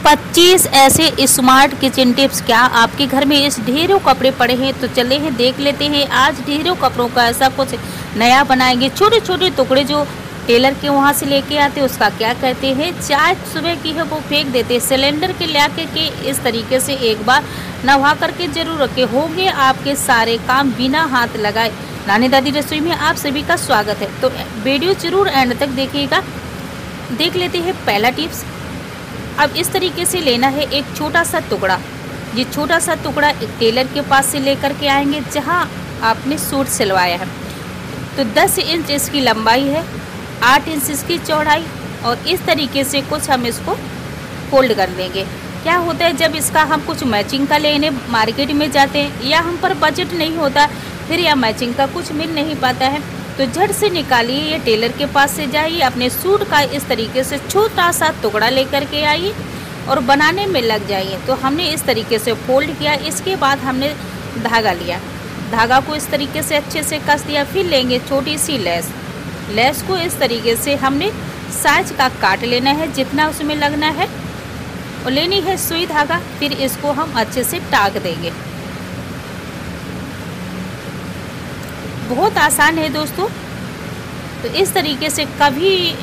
25 ऐसे smart kitchen tips. क्या आपके घर में इस ढेरों कपड़े पड़े हैं? तो चले हैं देख लेते हैं। आज ढेरों कपड़ों का ऐसा कुछ नया बनाएंगे। छोटे छोटे टुकड़े जो टेलर के वहाँ से लेके आते हैं उसका क्या करते हैं, चाय सुबह की है वो फेंक देते हैं। सिलेंडर के लाके के इस तरीके से एक बार नहा करके जरूर रखे, होंगे आपके सारे काम बिना हाथ लगाए। नानी दादी रसोई में आप सभी का स्वागत है। तो वीडियो जरूर एंड तक देखिएगा। देख लेते हैं पहला टिप्स। अब इस तरीके से लेना है एक छोटा सा टुकड़ा। ये छोटा सा टुकड़ा एक टेलर के पास से लेकर के आएंगे जहां आपने सूट सिलवाया है। तो 10 इंच इसकी लंबाई है, 8 इंच इसकी चौड़ाई, और इस तरीके से कुछ हम इसको फोल्ड कर देंगे। क्या होता है जब इसका हम कुछ मैचिंग का लेने मार्केट में जाते हैं या हम पर बजट नहीं होता, फिर या मैचिंग का कुछ मिल नहीं पाता है, तो झट से निकालिए, ये टेलर के पास से जाइए, अपने सूट का इस तरीके से छोटा सा टुकड़ा लेकर के आइए और बनाने में लग जाइए। तो हमने इस तरीके से फोल्ड किया। इसके बाद हमने धागा लिया, धागा को इस तरीके से अच्छे से कस दिया। फिर लेंगे छोटी सी लेस, लेस को इस तरीके से हमने साइज का काट लेना है जितना उसमें लगना है, और लेनी है सुई धागा। फिर इसको हम अच्छे से टाक देंगे। बहुत आसान है दोस्तों। तो इस तरीके से कभी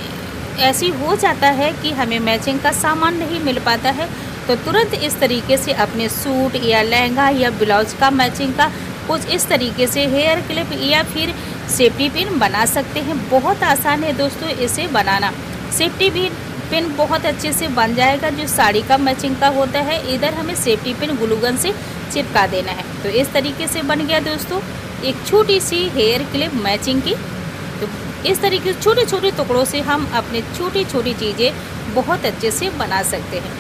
ऐसी हो जाता है कि हमें मैचिंग का सामान नहीं मिल पाता है, तो तुरंत इस तरीके से अपने सूट या लहंगा या ब्लाउज का मैचिंग का कुछ इस तरीके से हेयर क्लिप या फिर सेफ्टी पिन बना सकते हैं। बहुत आसान है दोस्तों इसे बनाना। सेफ्टी पिन बहुत अच्छे से बन जाएगा। जो साड़ी का मैचिंग का होता है, इधर हमें सेफ्टी पिन ग्लू गन से चिपका देना है। तो इस तरीके से बन गया दोस्तों एक छोटी सी हेयर क्लिप मैचिंग की। तो इस तरीके से छोटे छोटे टुकड़ों से हम अपने छोटी छोटी चीज़ें बहुत अच्छे से बना सकते हैं।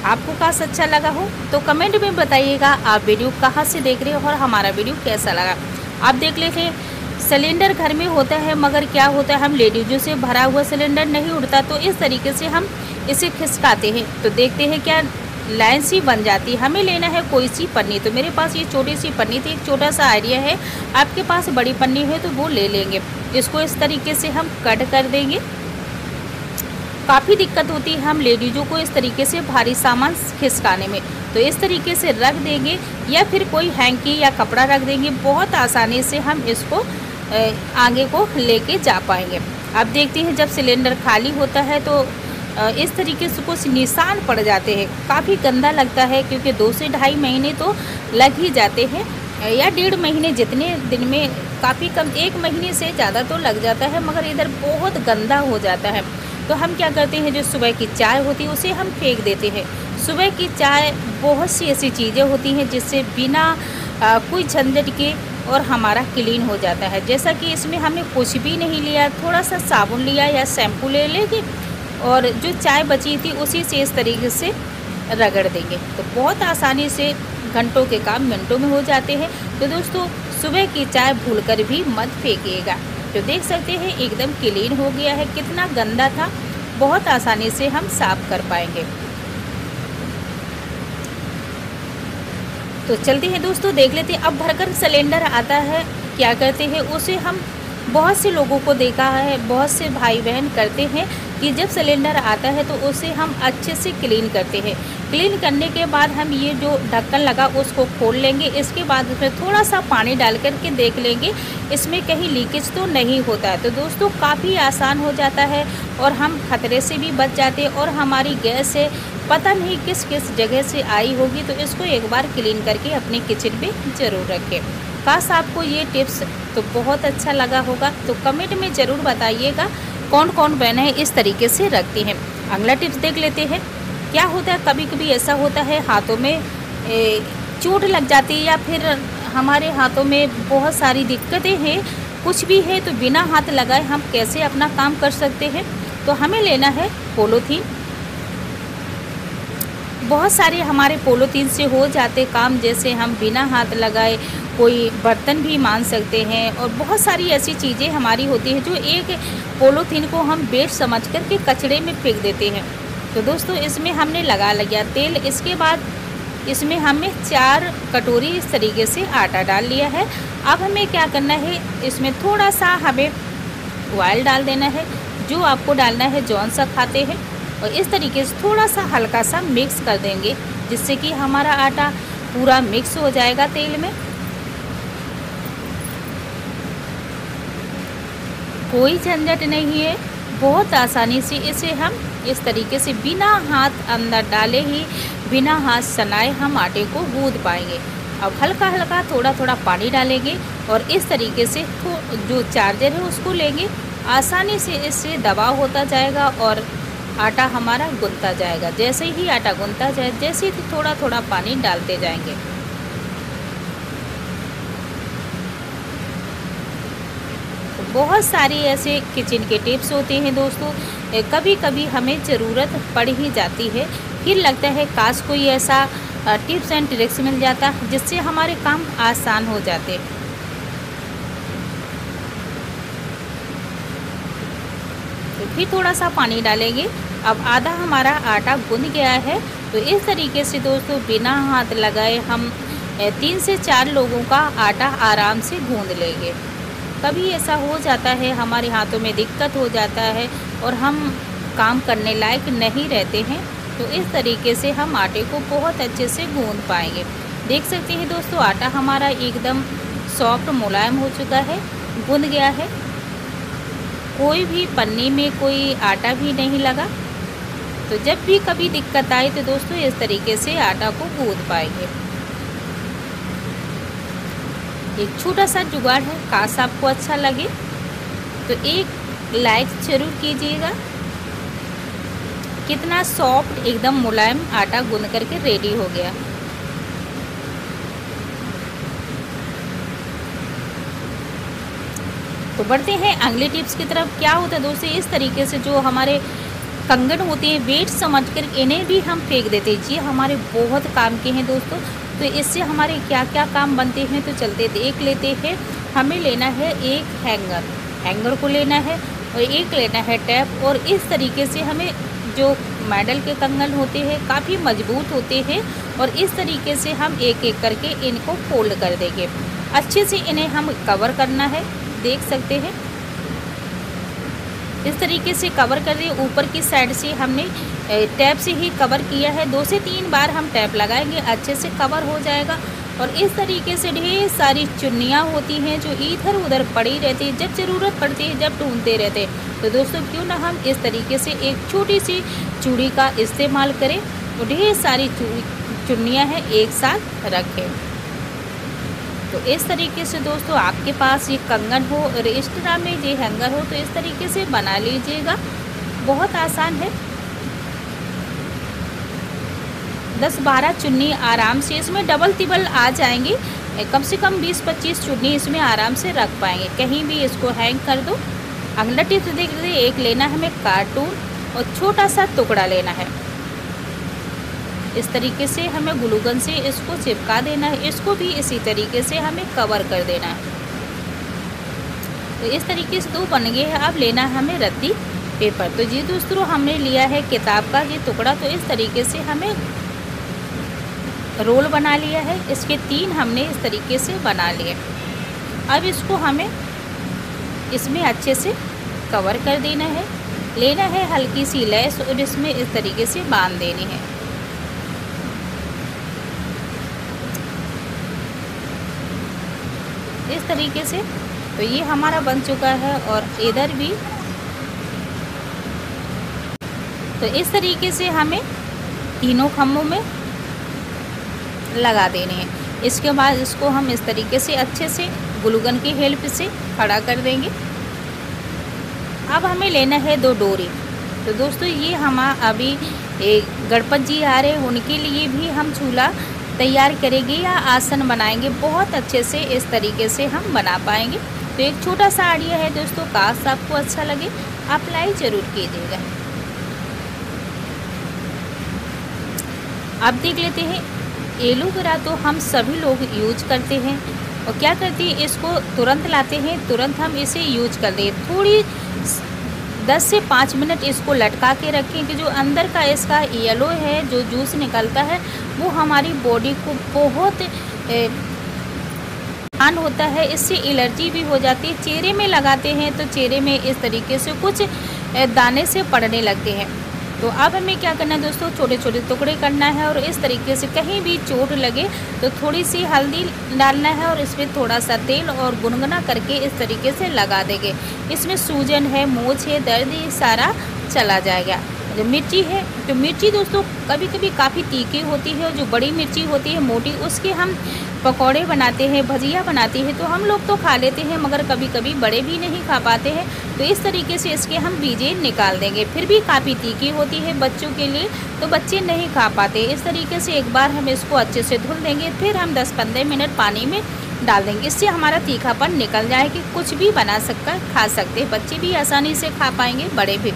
आपको काश अच्छा लगा हो तो कमेंट में बताइएगा आप वीडियो कहाँ से देख रहे हो और हमारा वीडियो कैसा लगा। आप देख लेते हैं सिलेंडर घर में होता है, मगर क्या होता है हम लेडीजों से भरा हुआ सिलेंडर नहीं उड़ता, तो इस तरीके से हम इसे खिसकाते हैं तो देखते हैं क्या लाइन सी बन जाती है। हमें लेना है कोई सी पन्नी। तो मेरे पास ये छोटी सी पन्नी थी, एक छोटा सा आइडिया है। आपके पास बड़ी पन्नी है तो वो ले लेंगे। इसको इस तरीके से हम कट कर देंगे। काफ़ी दिक्कत होती है हम लेडीजों को इस तरीके से भारी सामान खिसकाने में, तो इस तरीके से रख देंगे या फिर कोई हैंकी या कपड़ा रख देंगे। बहुत आसानी से हम इसको आगे को लेके जा पाएंगे। अब देखते हैं जब सिलेंडर खाली होता है तो इस तरीके से कुछ निशान पड़ जाते हैं। काफ़ी गंदा लगता है क्योंकि 2 से ढाई महीने तो लग ही जाते हैं, या 1.5 महीने, जितने दिन में काफ़ी कम, 1 महीने से ज़्यादा तो लग जाता है, मगर इधर बहुत गंदा हो जाता है। तो हम क्या करते हैं, जो सुबह की चाय होती है उसे हम फेंक देते हैं। सुबह की चाय बहुत सी ऐसी चीज़ें होती हैं जिससे बिना कोई झंझट के और हमारा क्लीन हो जाता है। जैसा कि इसमें हमने कुछ भी नहीं लिया, थोड़ा सा साबुन लिया या शैम्पू ले लेंगे और जो चाय बची थी उसी से इस तरीके से रगड़ देंगे। तो बहुत आसानी से घंटों के काम मिनटों में हो जाते हैं। तो दोस्तों सुबह की चाय भूलकर भी मत फेंकिएगा। तो देख सकते हैं एकदम क्लीन हो गया है। कितना गंदा था, बहुत आसानी से हम साफ कर पाएंगे। तो चलते हैं दोस्तों देख लेते हैं। अब भरकर सिलेंडर आता है, क्या करते हैं उसे हम बहुत से लोगों को देखा है, बहुत से भाई बहन करते हैं कि जब सिलेंडर आता है तो उसे हम अच्छे से क्लीन करते हैं। क्लीन करने के बाद हम ये जो ढक्कन लगा उसको खोल लेंगे। इसके बाद उसमें थोड़ा सा पानी डाल करके देख लेंगे इसमें कहीं लीकेज तो नहीं होता है। तो दोस्तों काफ़ी आसान हो जाता है और हम खतरे से भी बच जाते हैं। और हमारी गैस से पता नहीं किस किस जगह से आई होगी, तो इसको एक बार क्लीन करके अपने किचन में ज़रूर रखें। काश आपको ये टिप्स तो बहुत अच्छा लगा होगा, तो कमेंट में ज़रूर बताइएगा कौन कौन बहनें इस तरीके से रखती हैं। अगला टिप्स देख लेते हैं। क्या होता है कभी कभी ऐसा होता है हाथों में चोट लग जाती है, या फिर हमारे हाथों में बहुत सारी दिक्कतें हैं, कुछ भी है, तो बिना हाथ लगाए हम कैसे अपना काम कर सकते हैं। तो हमें लेना है पॉलीथीन। बहुत सारे हमारे पॉलीथीन से हो जाते काम, जैसे हम बिना हाथ लगाए कोई बर्तन भी मान सकते हैं, और बहुत सारी ऐसी चीज़ें हमारी होती हैं जो एक पॉलीथीन को हम वेस्ट समझ कर के कचड़े में फेंक देते हैं। तो दोस्तों इसमें हमने लगा लिया तेल। इसके बाद इसमें हमने 4 कटोरी इस तरीके से आटा डाल लिया है। अब हमें क्या करना है, इसमें थोड़ा सा हमें ऑयल डाल देना है। जो आपको डालना है, जौन सा खाते हैं और इस तरीके से थोड़ा सा हल्का सा मिक्स कर देंगे, जिससे कि हमारा आटा पूरा मिक्स हो जाएगा तेल में। कोई झंझट नहीं है, बहुत आसानी से इसे हम इस तरीके से बिना हाथ अंदर डाले ही, बिना हाथ सनाए हम आटे को गूंद पाएंगे। अब हल्का हल्का थोड़ा थोड़ा पानी डालेंगे और इस तरीके से जो चार्जर है उसको लेंगे, आसानी से इससे दबाव होता जाएगा और आटा हमारा गूंथता जाएगा। जैसे ही आटा गूंथता जाए, जैसे ही थोड़ा थोड़ा पानी डालते जाएंगे। बहुत सारी ऐसे किचन के टिप्स होते हैं दोस्तों, कभी कभी हमें ज़रूरत पड़ ही जाती है, फिर लगता है काश कोई ऐसा टिप्स एंड ट्रिक्स मिल जाता जिससे हमारे काम आसान हो जाते। तो फिर थोड़ा सा पानी डालेंगे। अब आधा हमारा आटा गूंथ गया है, तो इस तरीके से दोस्तों बिना हाथ लगाए हम 3 से 4 लोगों का आटा आराम से गूंथ लेंगे। कभी ऐसा हो जाता है हमारे हाथों में दिक्कत हो जाता है और हम काम करने लायक नहीं रहते हैं, तो इस तरीके से हम आटे को बहुत अच्छे से गूंथ पाएंगे। देख सकते हैं दोस्तों आटा हमारा एकदम सॉफ्ट मुलायम हो चुका है, गूंथ गया है। कोई भी पन्नी में कोई आटा भी नहीं लगा। तो जब भी कभी दिक्कत आए तो दोस्तों इस तरीके से आटा को गूंथ पाएंगे। एक छोटा सा जुगाड़ है, काश आपको अच्छा लगे तो एक लाइक जरूर कीजिएगा। कितना सॉफ्ट एकदम मुलायम आटा गूंथ करके रेडी हो गया। तो बढ़ते हैं अगले टिप्स की तरफ। क्या होता है दोस्तों, इस तरीके से जो हमारे कंगन होते हैं, वेट समझकर इन्हें भी हम फेंक देते हैं। जी हमारे बहुत काम के हैं दोस्तों, तो इससे हमारे क्या क्या काम बनते हैं तो चलते देख लेते हैं। हमें लेना है एक हैंगर को लेना है और एक लेना है टैप। और इस तरीके से हमें जो मेडल के कंगन होते हैं काफ़ी मजबूत होते हैं, और इस तरीके से हम एक एक करके इनको फोल्ड कर देंगे। अच्छे से इन्हें हम कवर करना है, देख सकते हैं इस तरीके से कवर कर दिए। ऊपर की साइड से हमने टैप से ही कवर किया है। 2 से 3 बार हम टैप लगाएंगे, अच्छे से कवर हो जाएगा। और इस तरीके से ढेर सारी चुन्नियाँ होती हैं जो इधर उधर पड़ी रहती है, जब ज़रूरत पड़ती है जब ढूंढते रहते हैं। तो दोस्तों क्यों ना हम इस तरीके से एक छोटी सी चूड़ी का इस्तेमाल करें और ढेर सारी चुन्नियाँ हैं एक साथ रखें। तो इस तरीके से दोस्तों आपके पास ये कंगन हो और एक्स्ट्रा में ये हैंगर हो तो इस तरीके से बना लीजिएगा, बहुत आसान है। 10-12 चुन्नी आराम से इसमें डबल तिबल आ जाएंगी, कम से कम 20-25 चुन्नी इसमें आराम से रख पाएंगे। कहीं भी इसको हैंग कर दो। अगला टिप्स देख लीजिए, एक लेना है हमें कार्टून और छोटा सा टुकड़ा लेना है। इस तरीके से हमें ग्लू गन से इसको चिपका देना है। इसको भी इसी तरीके से हमें कवर कर देना है। तो इस तरीके से 2 बन गए हैं। अब लेना है हमें रद्दी पेपर। तो जी दोस्तों हमने लिया है किताब का ये टुकड़ा। तो इस तरीके से हमें रोल बना लिया है, इसके 3 हमने इस तरीके से बना लिए। अब इसको हमें इसमें अच्छे से कवर कर देना है। लेना है हल्की सी लेस और इसमें इस तरीके से बांध देनी है। इस तरीके से तो ये हमारा बन चुका है। और इधर भी तो इस तरीके से हमें तीनों खम्भों में लगा देने हैं। इसके बाद इसको हम इस तरीके से अच्छे से ग्लू गन की हेल्प से खड़ा कर देंगे। अब हमें लेना है 2 डोरी। तो दोस्तों ये हम अभी गणपति जी आ रहे हैं, उनके लिए भी हम झूला तैयार करेंगे या आसन बनाएंगे। बहुत अच्छे से इस तरीके से हम बना पाएंगे। तो एक छोटा सा आइडिया है दोस्तों, काश आपको अच्छा लगे आप लाइक ज़रूर कीजिएगा। अब देख लेते हैं एलोवेरा। तो हम सभी लोग यूज करते हैं और क्या करते हैं इसको तुरंत लाते हैं, तुरंत हम इसे यूज कर दें। थोड़ी 10 से 5 मिनट इसको लटका के रखें कि जो अंदर का इसका येलो है जो जूस निकलता है वो हमारी बॉडी को बहुत नुकसान होता है। इससे एलर्जी भी हो जाती है। चेहरे में लगाते हैं तो चेहरे में इस तरीके से कुछ दाने से पड़ने लगते हैं। तो अब हमें क्या करना है दोस्तों, छोटे छोटे टुकड़े करना है और इस तरीके से कहीं भी चोट लगे तो थोड़ी सी हल्दी डालना है और इसमें थोड़ा सा तेल और गुनगुना करके इस तरीके से लगा देंगे। इसमें सूजन है, मोच है, दर्द, ये सारा चला जाएगा। जो मिर्ची है, तो मिर्ची दोस्तों कभी कभी काफ़ी तीखी होती है और जो बड़ी मिर्ची होती है मोटी, उसके हम पकौड़े बनाते हैं, भजिया बनाते हैं, तो हम लोग तो खा लेते हैं मगर कभी कभी बड़े भी नहीं खा पाते हैं। तो इस तरीके से इसके हम बीजे निकाल देंगे। फिर भी काफ़ी तीखी होती है बच्चों के लिए, तो बच्चे नहीं खा पाते। इस तरीके से एक बार हम इसको अच्छे से धुल देंगे, फिर हम 10-15 मिनट पानी में डाल देंगे। इससे हमारा तीखापन निकल जाए कि कुछ भी बना सककर खा सकते हैं, बच्चे भी आसानी से खा पाएंगे, बड़े भी।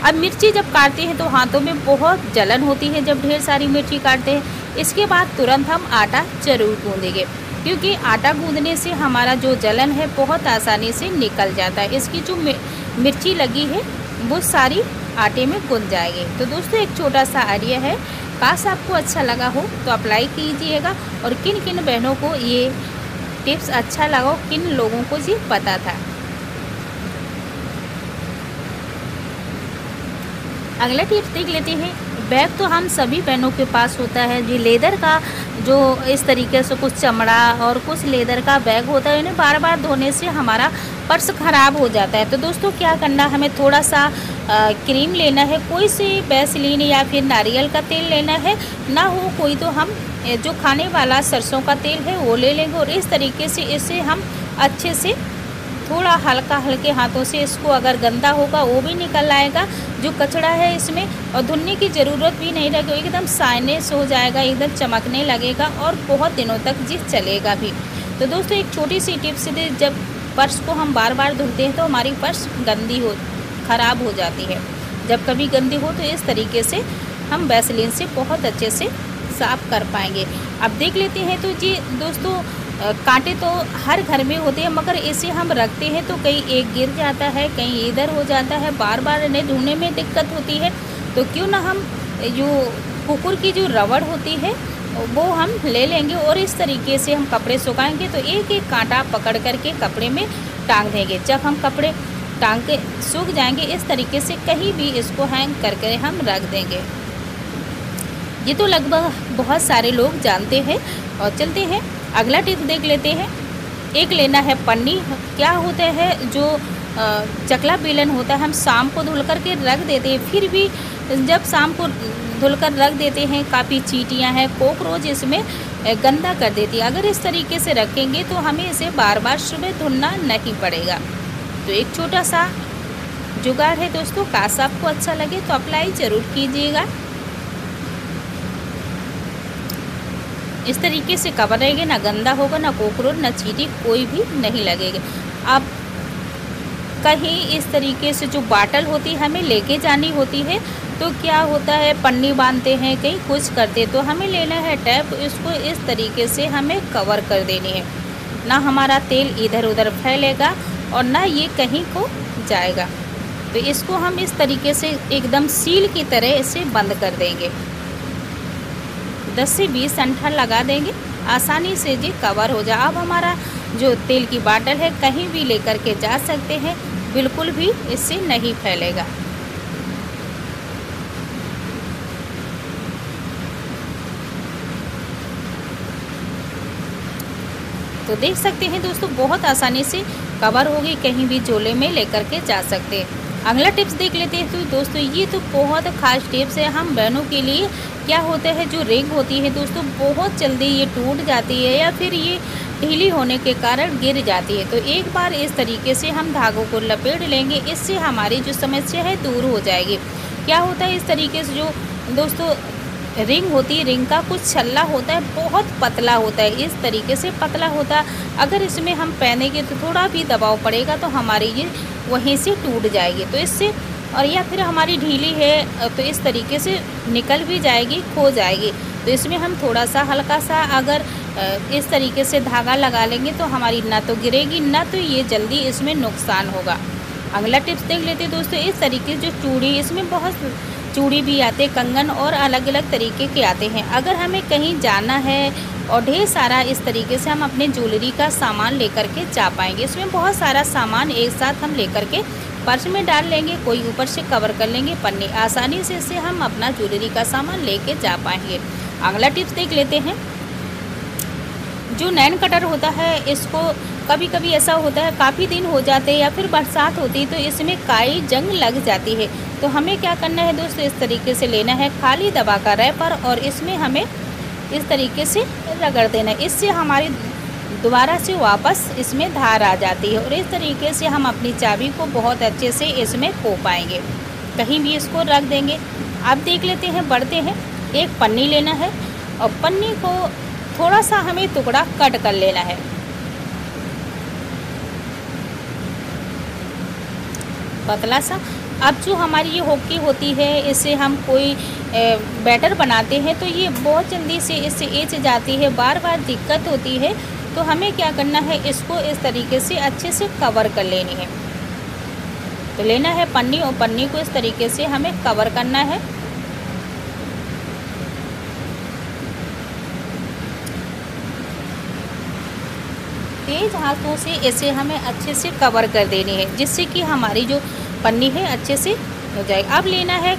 अब मिर्ची जब काटते हैं तो हाथों में बहुत जलन होती है जब ढेर सारी मिर्ची काटते हैं। इसके बाद तुरंत हम आटा ज़रूर गूँधेंगे, क्योंकि आटा गूँधने से हमारा जो जलन है बहुत आसानी से निकल जाता है। इसकी जो मिर्ची लगी है वो सारी आटे में गूँध जाएगी। तो दोस्तों एक छोटा सा आइडिया है, काश आपको अच्छा लगा हो तो अप्लाई कीजिएगा। और किन किन बहनों को ये टिप्स अच्छा लगा हो, किन लोगों को ये पता था। अगला टिप्स देख लेते हैं। बैग तो हम सभी बहनों के पास होता है जी, लेदर का, जो इस तरीके से कुछ चमड़ा और कुछ लेदर का बैग होता है। इन्हें बार बार धोने से हमारा पर्स ख़राब हो जाता है। तो दोस्तों क्या करना, हमें थोड़ा सा क्रीम लेना है, कोई सी वैसलीन या फिर नारियल का तेल लेना है, ना हो कोई तो हम जो खाने वाला सरसों का तेल है वो ले लेंगे। और इस तरीके से इसे हम अच्छे से थोड़ा हल्के हाथों से, इसको अगर गंदा होगा वो भी निकल आएगा जो कचड़ा है इसमें, और धुलने की ज़रूरत भी नहीं रहेगी, एकदम शाइनेस हो जाएगा, एकदम चमकने लगेगा और बहुत दिनों तक जी चलेगा भी। तो दोस्तों एक छोटी सी टिप्स दे, जब पर्स को हम बार बार धुलते हैं तो हमारी पर्स ख़राब हो जाती है। जब कभी गंदी हो तो इस तरीके से हम वैसलीन से बहुत अच्छे से साफ़ कर पाएंगे। अब देख लेते हैं। तो जी दोस्तों कांटे तो हर घर में होते हैं, मगर इसे हम रखते हैं तो कहीं एक गिर जाता है, कहीं इधर हो जाता है, बार बार इन्हें ढूंढने में दिक्कत होती है। तो क्यों ना हम जो कुकुर की जो रबड़ होती है वो हम ले लेंगे और इस तरीके से हम कपड़े सुखाएंगे तो एक एक कांटा पकड़ करके कपड़े में टांग देंगे। जब हम कपड़े टांग के सूख जाएंगे इस तरीके से कहीं भी इसको हैंग करके हम रख देंगे। ये तो लगभग बहुत सारे लोग जानते हैं। और चलते हैं अगला टिप्स देख लेते हैं। एक लेना है पन्नी। क्या होता है, जो चकला बेलन होता है हम शाम को धुल करके रख देते हैं, फिर भी जब शाम को धुलकर रख देते हैं काफ़ी चींटियां हैं, कॉकरोच इसमें गंदा कर देती है। अगर इस तरीके से रखेंगे तो हमें इसे बार बार सुबह धुलना नहीं पड़ेगा। तो एक छोटा सा जुगाड़ है दोस्तों, काश आपको अच्छा लगे तो अप्लाई ज़रूर कीजिएगा। इस तरीके से कवर रहेगा, ना गंदा होगा, ना कॉकरोच, ना चींटी, कोई भी नहीं लगेगा। अब कहीं इस तरीके से जो बाटल होती है हमें लेके जानी होती है, तो क्या होता है पन्नी बांधते हैं, कहीं कुछ करते, तो हमें लेना है टैप, इसको इस तरीके से हमें कवर कर देनी है। ना हमारा तेल इधर उधर फैलेगा और ना ये कहीं को जाएगा। तो इसको हम इस तरीके से एकदम सील की तरह इसे बंद कर देंगे। 10 से 20 अंठा लगा देंगे, आसानी से जी कवर हो जाए। अब हमारा जो तेल की बाटल है कहीं भी लेकर के जा सकते हैं, बिल्कुल भी इससे नहीं फैलेगा। तो देख सकते हैं दोस्तों बहुत आसानी से कवर होगी, कहीं भी झोले में लेकर के जा सकते हैं। अगला टिप्स देख लेते हैं। तो दोस्तों ये तो बहुत खास टिप्स है हम बहनों के लिए। क्या होता है, जो रिंग होती है दोस्तों बहुत जल्दी ये टूट जाती है या फिर ये ढीली होने के कारण गिर जाती है। तो एक बार इस तरीके से हम धागों को लपेट लेंगे, इससे हमारी जो समस्या है दूर हो जाएगी। क्या होता है, इस तरीके से जो दोस्तों रिंग होती है, रिंग का कुछ छल्ला होता है बहुत पतला होता है, इस तरीके से पतला होता है। अगर इसमें हम पहनेंगे तो थोड़ा भी दबाव पड़ेगा तो हमारी ये वहीं से टूट जाएगी। तो इससे, और या फिर हमारी ढीली है तो इस तरीके से निकल भी जाएगी, खो जाएगी। तो इसमें हम थोड़ा सा हल्का सा अगर इस तरीके से धागा लगा लेंगे तो हमारी ना तो गिरेगी, ना तो ये जल्दी इसमें नुकसान होगा। अगला टिप्स देख लेते हैं दोस्तों। इस तरीके से जो चूड़ी, इसमें बहुत चूड़ी भी आते, कंगन और अलग अलग तरीके के आते हैं। अगर हमें कहीं जाना है और ढेर सारा इस तरीके से हम अपने ज्वेलरी का सामान लेकर के जा पाएंगे। इसमें बहुत सारा सामान एक साथ हम लेकर के पर्स में डाल लेंगे, कोई ऊपर से कवर कर लेंगे पन्नी। आसानी से इससे हम अपना ज्वेलरी का सामान लेके जा पाएंगे। अगला टिप्स देख लेते हैं। जो नैन कटर होता है, इसको कभी कभी ऐसा होता है काफ़ी दिन हो जाते हैं या फिर बरसात होती है तो इसमें काई जंग लग जाती है। तो हमें क्या करना है दोस्तों, इस तरीके से लेना है खाली दबा का रैपर और इसमें हमें इस तरीके से रगड़ देना है। इससे हमारी दोबारा से वापस इसमें धार आ जाती है और इस तरीके से हम अपनी चाबी को बहुत अच्छे से इसमें खो पाएंगे। कहीं भी इसको रख देंगे। अब देख लेते हैं, बढ़ते हैं। एक पन्नी लेना है और पन्नी को थोड़ा सा हमें टुकड़ा कट कर लेना है। पतला सा। अब जो हमारी ये होकी होती है, इससे हम कोई बैटर बनाते हैं तो ये बहुत जल्दी से इससे एच जाती है, बार बार दिक्कत होती है। तो हमें क्या करना है, इसको इस तरीके से अच्छे से कवर कर लेनी है। तो लेना है पन्नी और पन्नी को इस तरीके से हमें कवर करना है। तेज हाथों से इसे हमें अच्छे से कवर कर देनी है, जिससे कि हमारी जो पन्नी है अच्छे से हो जाए। अब लेना है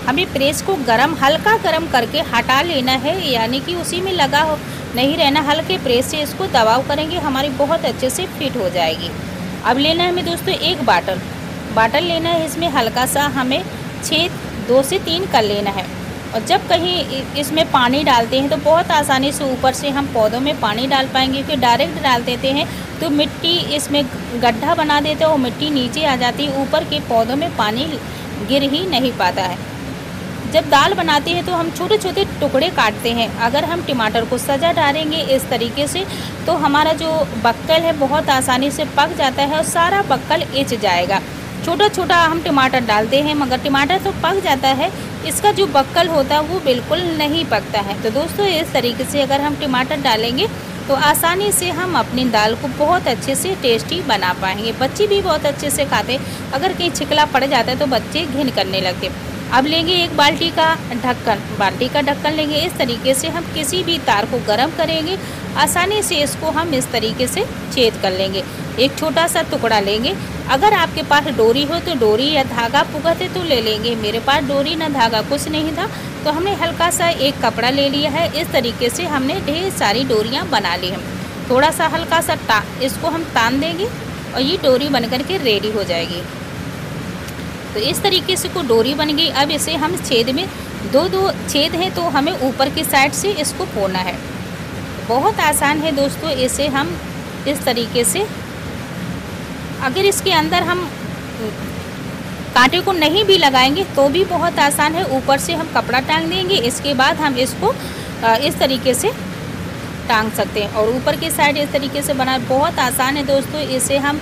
हमें प्रेस को हल्का गरम करके हटा लेना है, यानी कि उसी में लगा हो नहीं रहना। हल्के प्रेस से इसको दबाव करेंगे, हमारी बहुत अच्छे से फिट हो जाएगी। अब लेना है हमें दोस्तों एक बाटल लेना है। इसमें हल्का सा हमें छेद 2 से 3 कर लेना है। और जब कहीं इसमें पानी डालते हैं तो बहुत आसानी से ऊपर से हम पौधों में पानी डाल पाएंगे, क्योंकि डायरेक्ट डाल देते हैं तो मिट्टी इसमें गड्ढा बना देते हैं और मिट्टी नीचे आ जाती है, ऊपर के पौधों में पानी गिर ही नहीं पाता है। जब दाल बनाते हैं तो हम छोटे छोटे टुकड़े काटते हैं। अगर हम टमाटर को सजा डालेंगे इस तरीके से तो हमारा जो बक्कल है बहुत आसानी से पक जाता है और सारा बक्कल इच जाएगा। छोटा छोटा हम टमाटर डालते हैं मगर टमाटर तो पक जाता है, इसका जो बक्कल होता है वो बिल्कुल नहीं पकता है। तो दोस्तों इस तरीके से अगर हम टमाटर डालेंगे तो आसानी से हम अपनी दाल को बहुत अच्छे से टेस्टी बना पाएंगे। बच्चे भी बहुत अच्छे से खाते। अगर कहीं छिकला पड़ जाता है तो बच्चे घिन करने लगते। अब लेंगे एक बाल्टी का ढक्कन लेंगे। इस तरीके से हम किसी भी तार को गर्म करेंगे, आसानी से इसको हम इस तरीके से छेद कर लेंगे। एक छोटा सा टुकड़ा लेंगे। अगर आपके पास डोरी हो तो डोरी या धागा पुगत है तो ले लेंगे। मेरे पास डोरी ना धागा कुछ नहीं था तो हमने हल्का सा एक कपड़ा ले लिया है। इस तरीके से हमने ढेर सारी डोरियाँ बना ली हैं। थोड़ा सा हल्का सा इसको हम तान देंगे और ये डोरी बन कर के रेडी हो जाएगी। तो इस तरीके से को डोरी बन गई। अब इसे हम छेद में दो छेद हैं तो हमें ऊपर की साइड से इसको फोड़ना है। बहुत आसान है दोस्तों। इसे हम इस तरीके से, अगर इसके अंदर हम कांटे को नहीं भी लगाएंगे तो भी बहुत आसान है। ऊपर से हम कपड़ा टांग देंगे, इसके बाद हम इसको इस तरीके से टांग सकते हैं। और ऊपर की साइड इस तरीके से बना, बहुत आसान है दोस्तों। इसे हम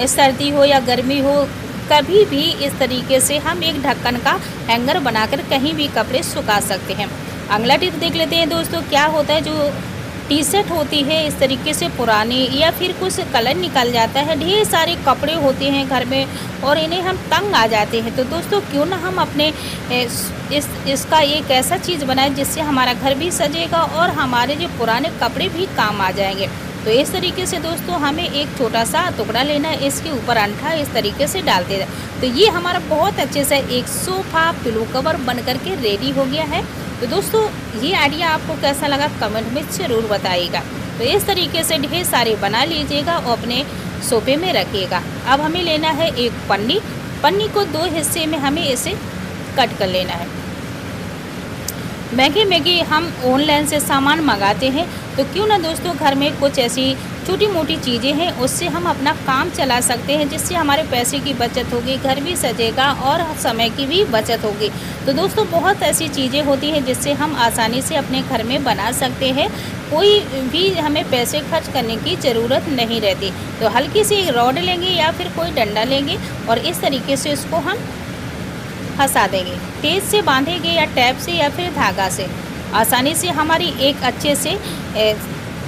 सर्दी हो या गर्मी हो कभी भी इस तरीके से हम एक ढक्कन का हैंगर बनाकर कहीं भी कपड़े सुखा सकते हैं। अगला टिप देख लेते हैं दोस्तों। क्या होता है, जो टी शर्ट होती है इस तरीके से पुरानी या फिर कुछ कलर निकल जाता है, ढेर सारे कपड़े होते हैं घर में और इन्हें हम तंग आ जाते हैं। तो दोस्तों क्यों ना हम अपने इसका एक ऐसा चीज़ बनाएं जिससे हमारा घर भी सजेगा और हमारे जो पुराने कपड़े भी काम आ जाएंगे। तो इस तरीके से दोस्तों हमें एक छोटा सा टुकड़ा लेना है, इसके ऊपर अंठा इस तरीके से डाल देना। तो ये हमारा बहुत अच्छे से एक सोफा पिलो कवर बन करके रेडी हो गया है। तो दोस्तों ये आइडिया आपको कैसा लगा कमेंट में ज़रूर बताइएगा। तो इस तरीके से ढेर सारे बना लीजिएगा और अपने सोफे में रखिएगा। अब हमें लेना है एक पन्नी को 2 हिस्से में हमें इसे कट कर लेना है। महंगे हम ऑनलाइन से सामान मंगाते हैं तो क्यों ना दोस्तों घर में कुछ ऐसी छोटी मोटी चीज़ें हैं उससे हम अपना काम चला सकते हैं, जिससे हमारे पैसे की बचत होगी, घर भी सजेगा और समय की भी बचत होगी। तो दोस्तों बहुत ऐसी चीज़ें होती हैं जिससे हम आसानी से अपने घर में बना सकते हैं, कोई भी हमें पैसे खर्च करने की ज़रूरत नहीं रहती। तो हल्की सी रॉड लेंगे या फिर कोई डंडा लेंगे और इस तरीके से इसको हम फंसा देंगे। तेज़ से बांधेंगे या टैप से या फिर धागा से, आसानी से हमारी एक अच्छे से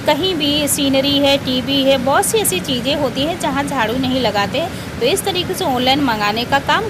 कहीं भी सीनरी है, टीवी है, बहुत सी ऐसी चीज़ें होती हैं जहाँ झाड़ू नहीं लगाते। तो इस तरीके से ऑनलाइन मंगाने का काम